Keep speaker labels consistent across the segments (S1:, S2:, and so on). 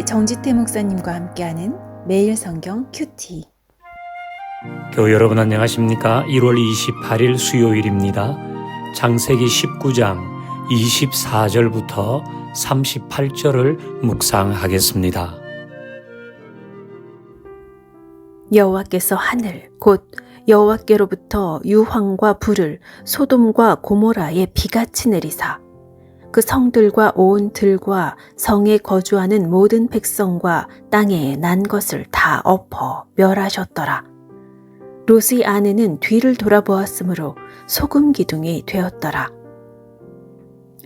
S1: 정지태 목사님과 함께하는 매일 성경 큐티.
S2: 교회 여러분 안녕하십니까? 1월 28일 수요일입니다. 창세기 19장 24절부터 38절을 묵상하겠습니다.
S3: 여호와께서 하늘 곧 여호와께로부터 유황과 불을 소돔과 고모라에 비같이 내리사 그 성들과 온 들과 성에 거주하는 모든 백성과 땅에 난 것을 다 엎어 멸하셨더라. 롯의 아내는 뒤를 돌아보았으므로 소금 기둥이 되었더라.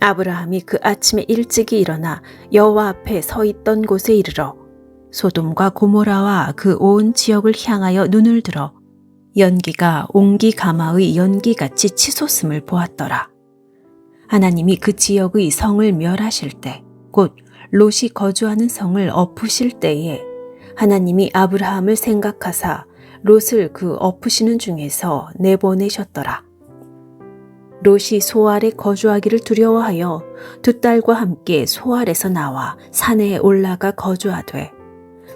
S3: 아브라함이 그 아침에 일찍이 일어나 여호와 앞에 서 있던 곳에 이르러 소돔과 고모라와 그 온 지역을 향하여 눈을 들어 연기가 옹기 가마의 연기같이 치솟음을 보았더라. 하나님이 그 지역의 성을 멸하실 때, 곧 롯이 거주하는 성을 엎으실 때에 하나님이 아브라함을 생각하사 롯을 그 엎으시는 중에서 내보내셨더라. 롯이 소알에 거주하기를 두려워하여 두 딸과 함께 소알에서 나와 산에 올라가 거주하되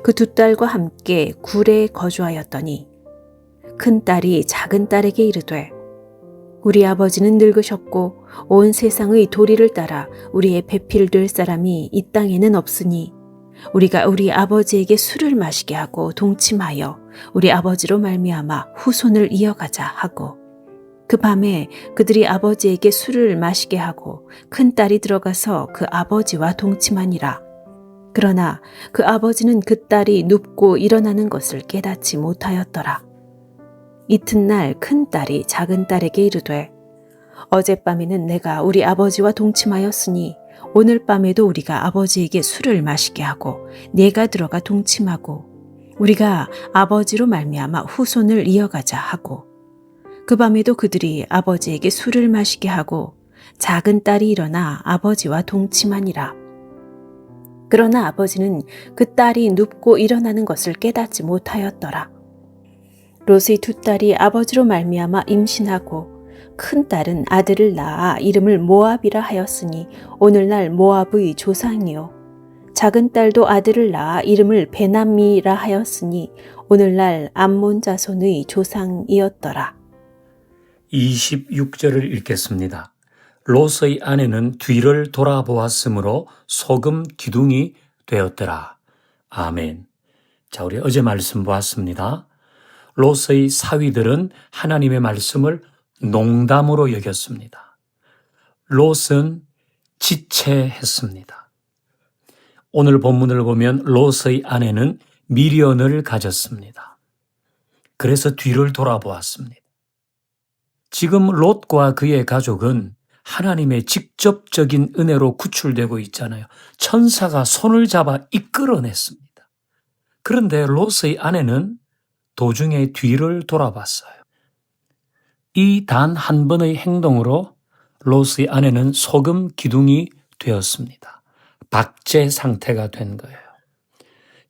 S3: 그 두 딸과 함께 굴에 거주하였더니 큰 딸이 작은 딸에게 이르되 우리 아버지는 늙으셨고 온 세상의 도리를 따라 우리의 배필될 사람이 이 땅에는 없으니 우리가 우리 아버지에게 술을 마시게 하고 동침하여 우리 아버지로 말미암아 후손을 이어가자 하고 그 밤에 그들이 아버지에게 술을 마시게 하고 큰 딸이 들어가서 그 아버지와 동침하니라. 그러나 그 아버지는 그 딸이 눕고 일어나는 것을 깨닫지 못하였더라. 이튿날 큰 딸이 작은 딸에게 이르되 어젯밤에는 내가 우리 아버지와 동침하였으니 오늘 밤에도 우리가 아버지에게 술을 마시게 하고 내가 들어가 동침하고 우리가 아버지로 말미암아 후손을 이어가자 하고 그 밤에도 그들이 아버지에게 술을 마시게 하고 작은 딸이 일어나 아버지와 동침하니라. 그러나 아버지는 그 딸이 눕고 일어나는 것을 깨닫지 못하였더라. 롯의 두 딸이 아버지로 말미암아 임신하고 큰 딸은 아들을 낳아 이름을 모압이라 하였으니 오늘날 모압의 조상이요 작은 딸도 아들을 낳아 이름을 베나미라 하였으니 오늘날 암몬 자손의 조상이었더라.
S2: 26절을 읽겠습니다. 롯의 아내는 뒤를 돌아보았으므로 소금 기둥이 되었더라. 아멘. 자, 우리 어제 말씀 보았습니다. 롯의 사위들은 하나님의 말씀을 농담으로 여겼습니다. 롯은 지체했습니다. 오늘 본문을 보면 롯의 아내는 미련을 가졌습니다. 그래서 뒤를 돌아보았습니다. 지금 롯과 그의 가족은 하나님의 직접적인 은혜로 구출되고 있잖아요. 천사가 손을 잡아 이끌어냈습니다. 그런데 롯의 아내는 도중에 뒤를 돌아봤어요. 이 단 한 번의 행동으로 롯의 아내는 소금 기둥이 되었습니다. 박제 상태가 된 거예요.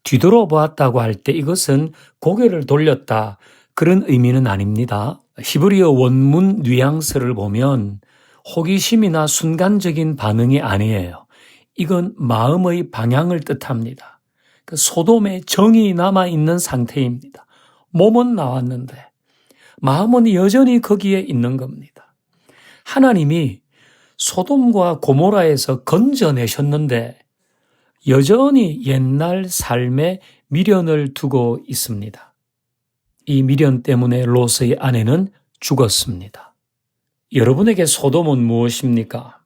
S2: 뒤돌아보았다고 할 때 이것은 고개를 돌렸다 그런 의미는 아닙니다. 히브리어 원문 뉘앙스를 보면 호기심이나 순간적인 반응이 아니에요. 이건 마음의 방향을 뜻합니다. 소돔에 정이 남아있는 상태입니다. 몸은 나왔는데 마음은 여전히 거기에 있는 겁니다. 하나님이 소돔과 고모라에서 건져내셨는데 여전히 옛날 삶에 미련을 두고 있습니다. 이 미련 때문에 롯의 아내는 죽었습니다. 여러분에게 소돔은 무엇입니까?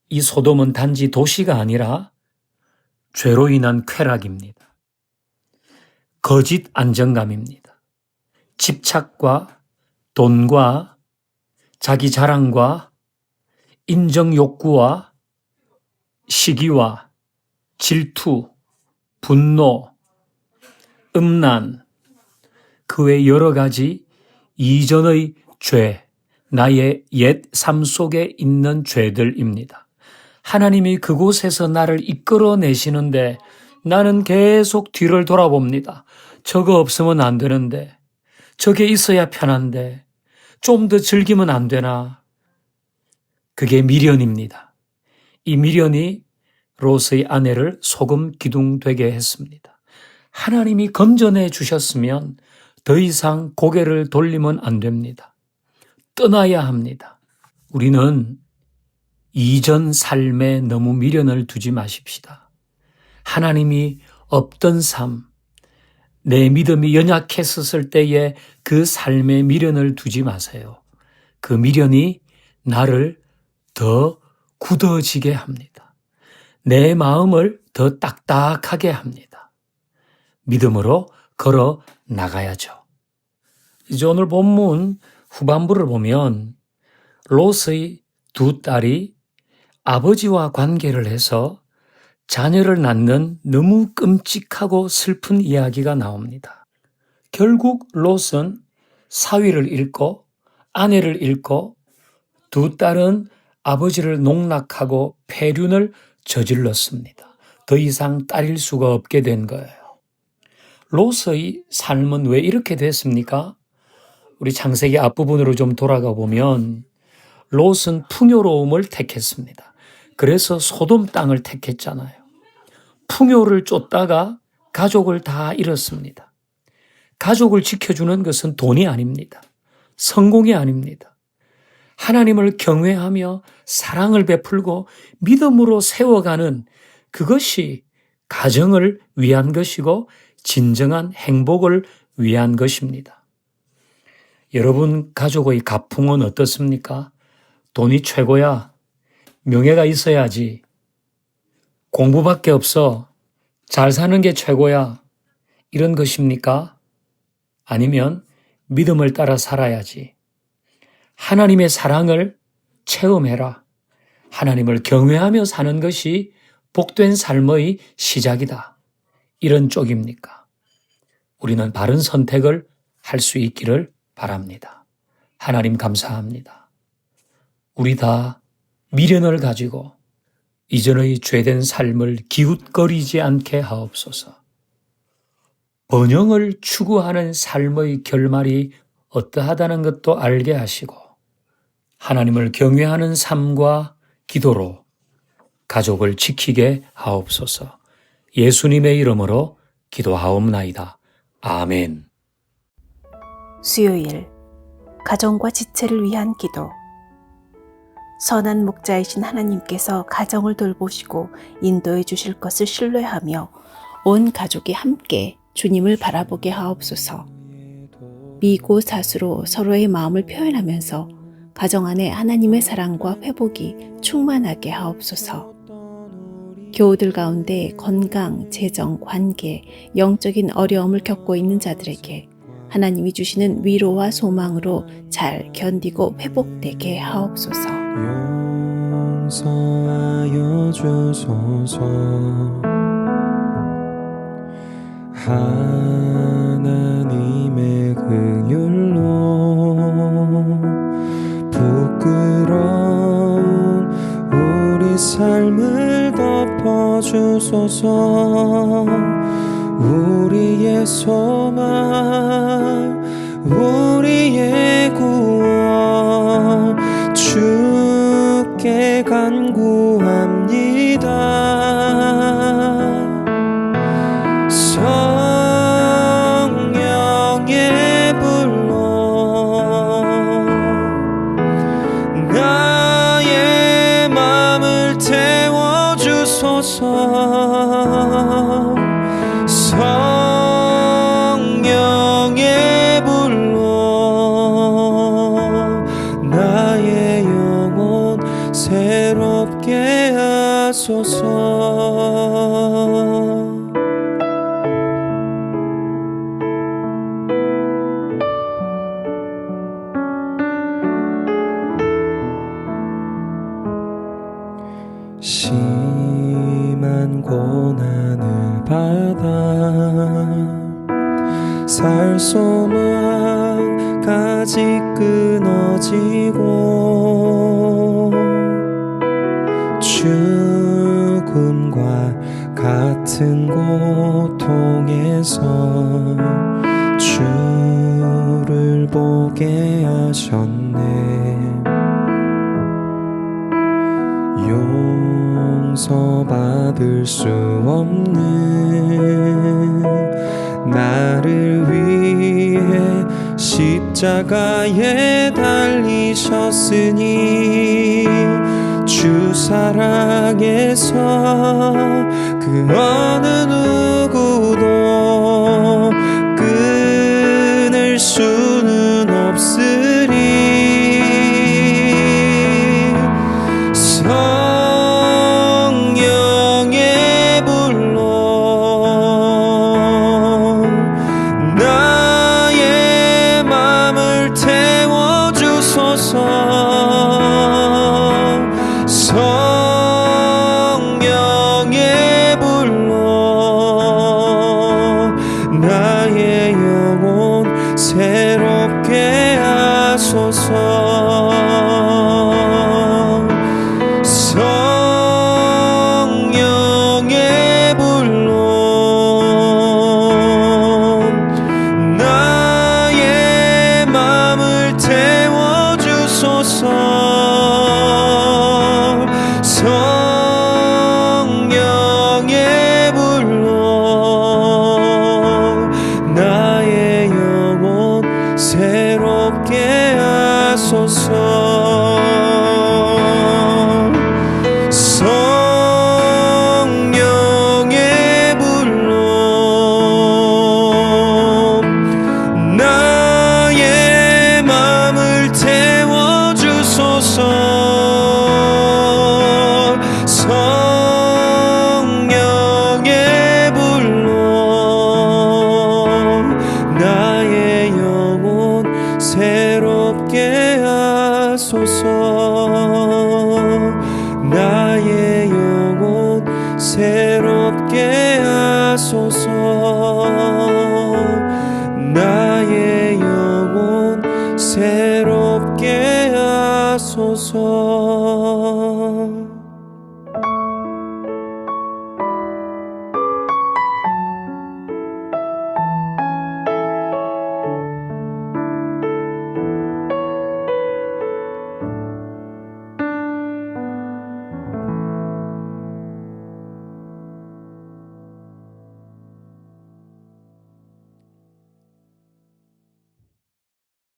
S2: 이 소돔은 단지 도시가 아니라 죄로 인한 쾌락입니다. 거짓 안정감입니다. 집착과 돈과 자기 자랑과 인정 욕구와 시기와 질투, 분노, 음란, 그 외 여러 가지 이전의 죄, 나의 옛 삶 속에 있는 죄들입니다. 하나님이 그곳에서 나를 이끌어내시는데 나는 계속 뒤를 돌아봅니다. 저거 없으면 안 되는데, 저게 있어야 편한데, 좀 더 즐기면 안 되나? 그게 미련입니다. 이 미련이 롯의 아내를 소금 기둥 되게 했습니다. 하나님이 건져내 주셨으면 더 이상 고개를 돌리면 안 됩니다. 떠나야 합니다. 우리는 이전 삶에 너무 미련을 두지 마십시다. 하나님이 없던 삶, 내 믿음이 연약했었을 때에 그 삶에 미련을 두지 마세요. 그 미련이 나를 더 굳어지게 합니다. 내 마음을 더 딱딱하게 합니다. 믿음으로 걸어 나가야죠. 이제 오늘 본문 후반부를 보면 롯의 두 딸이 아버지와 관계를 해서 자녀를 낳는 너무 끔찍하고 슬픈 이야기가 나옵니다. 결국 롯은 사위를 잃고 아내를 잃고 두 딸은 아버지를 농락하고 폐륜을 저질렀습니다. 더 이상 딸일 수가 없게 된 거예요. 롯의 삶은 왜 이렇게 됐습니까? 우리 창세기 앞부분으로 좀 돌아가 보면 롯은 풍요로움을 택했습니다. 그래서 소돔 땅을 택했잖아요. 풍요를 쫓다가 가족을 다 잃었습니다. 가족을 지켜주는 것은 돈이 아닙니다. 성공이 아닙니다. 하나님을 경외하며 사랑을 베풀고 믿음으로 세워가는 그것이 가정을 위한 것이고 진정한 행복을 위한 것입니다. 여러분 가족의 가풍은 어떻습니까? 돈이 최고야. 명예가 있어야지. 공부밖에 없어. 잘 사는 게 최고야. 이런 것입니까? 아니면 믿음을 따라 살아야지. 하나님의 사랑을 체험해라. 하나님을 경외하며 사는 것이 복된 삶의 시작이다. 이런 쪽입니까? 우리는 바른 선택을 할 수 있기를 바랍니다. 하나님 감사합니다. 우리 다 미련을 가지고 이전의 죄된 삶을 기웃거리지 않게 하옵소서. 번영을 추구하는 삶의 결말이 어떠하다는 것도 알게 하시고 하나님을 경외하는 삶과 기도로 가족을 지키게 하옵소서. 예수님의 이름으로 기도하옵나이다. 아멘.
S3: 수요일 가정과 지체를 위한 기도. 선한 목자이신 하나님께서 가정을 돌보시고 인도해 주실 것을 신뢰하며 온 가족이 함께 주님을 바라보게 하옵소서. 미고 사수로 서로의 마음을 표현하면서 가정 안에 하나님의 사랑과 회복이 충만하게 하옵소서. 교우들 가운데 건강, 재정, 관계, 영적인 어려움을 겪고 있는 자들에게 하나님이 주시는 위로와 소망으로 잘 견디고 회복되게 하옵소서.
S4: 용서하여 주소서. 하나님의 긍휼로 부끄러운 우리 삶을 덮어주소서. 우리의 소망, 우리의 구원 주께 간구합니다. 성령의 불로 나의 맘을 태워주소서. 성령의 불로 나의 영혼 새롭게 하소서. 심한 고난을 받아 살 소망까지 끊어지고 죽음과 같은 고통에서 주를 보게 하셨네. 용서받을 수 없는 나를 위해 십자가에 달리셨으니 주 사랑에서 그 어느 누구도 끊을 수는 없으리. 성령의 불로 나의 맘을 태워주소서. 성령의 불로 나의 영혼 새롭게 하소서. 성령의 불로 나의 맘을 태워주소서. 성령의 불로 나의 영혼 새롭게 하소서. 성령의 불로 나의 맘을 태워주소서. 성령의 불로 나의 영혼 새롭게 하소서. 나의 영혼 새롭게 하소서. 나의 영혼 새롭게 하소서.